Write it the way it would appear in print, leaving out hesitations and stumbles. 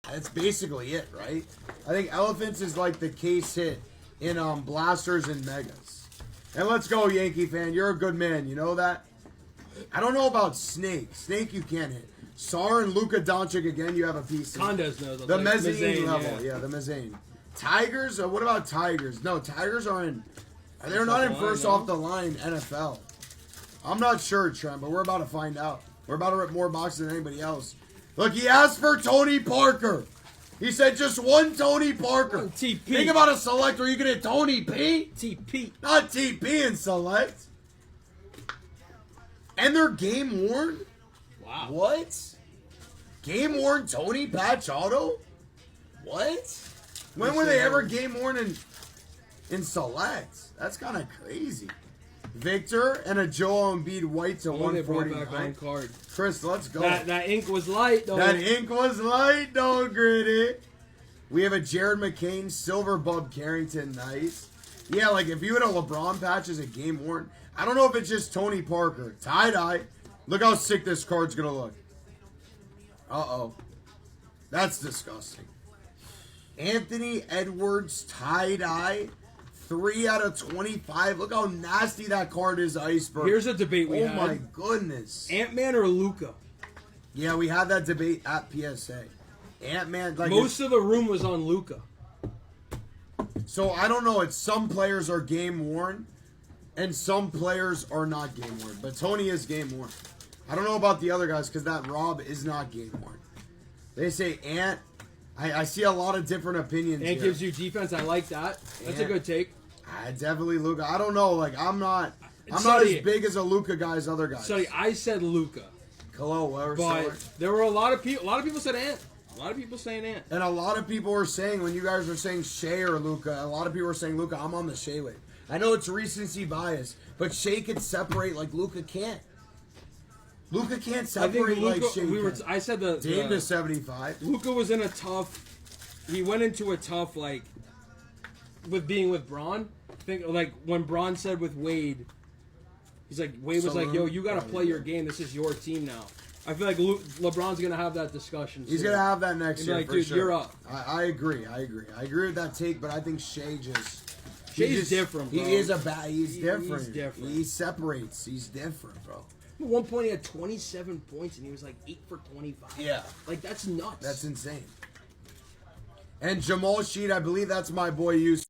That's basically it, right? I think Elephants is like the case hit in Blasters and Megas. And let's go, Yankee fan. You're a good man. You know that? I don't know about Snake. Snake you can't hit. Sar and Luka Doncic again, you have a piece of Condes knows. the like, mezzanine level. Yeah, the mezzanine. Tigers? What about Tigers? No, Tigers are in. They're not in first off the line NFL. I'm not sure, Trent, but we're about to find out. We're about to rip more boxes than anybody else. Look, he asked for Tony Parker. He said just one Tony Parker. TP. Think about a select. Are you going to Tony P? TP. Not TP and select. And they're game worn? Wow. What? Game worn Tony Patch Auto? What? When were they ever game worn in select? That's kind of crazy. Victor and a Joel Embiid white to They brought back 149. on card. Chris, let's go. That ink was light though. That ink was light, though, Gritty. We have a Jared McCain, Silver Bub Carrington, nice. Yeah, like if you had a LeBron patch as a game worn, I don't know if it's just Tony Parker. Tie-dye. Look how sick this card's going to look. Uh-oh. That's disgusting. Anthony Edwards, tie-dye. 3 out of 25. Look how nasty that card is, Iceberg. Here's a debate we had. Oh, my goodness. Ant-Man or Luka? Yeah, we had that debate at PSA. Ant-Man, like Most of the room was on Luka. so I don't know. It's some players are game worn, and some players are not game worn. But Tony is game worn. I don't know about the other guys because that Rob is not game worn. They say Ant. I see a lot of different opinions. Ant here. gives you defense. I like that. That's a Ant. good take. Definitely Luka. I don't know. Like I'm not as Sonny- big as a Luka guy as other guys. Sonny, I said Luka, Hello, whatever. but there were a lot of people. A lot of people said Ant. A lot of people saying Ant. And a lot of people were saying, when you guys were saying Shea or Luka, a lot of people were saying Luka. I'm on the Shea wave. I know it's recency bias, but Shea can separate like Luka can't. Luka can't I think separate like Luka. Shea can. I said the Dame to 75. Luka was in a tough. He went into a tough with being with Braun. Think like when Braun said with Wade, he's like Wade was like, "Yo, you got to play your game. This is your team now." I feel like LeBron's gonna have that discussion. He's soon. gonna have that next He'll be year like, for dude, sure. you're up. I agree. I agree with that take, but I think Shea just. Shay's different, bro. He is He's different. He's different. He separates. He's different, bro. At one point, he had 27 points and he was like 8 for 25. Yeah. Like that's nuts. That's insane. And Jamal Sheed, I believe that's my boy.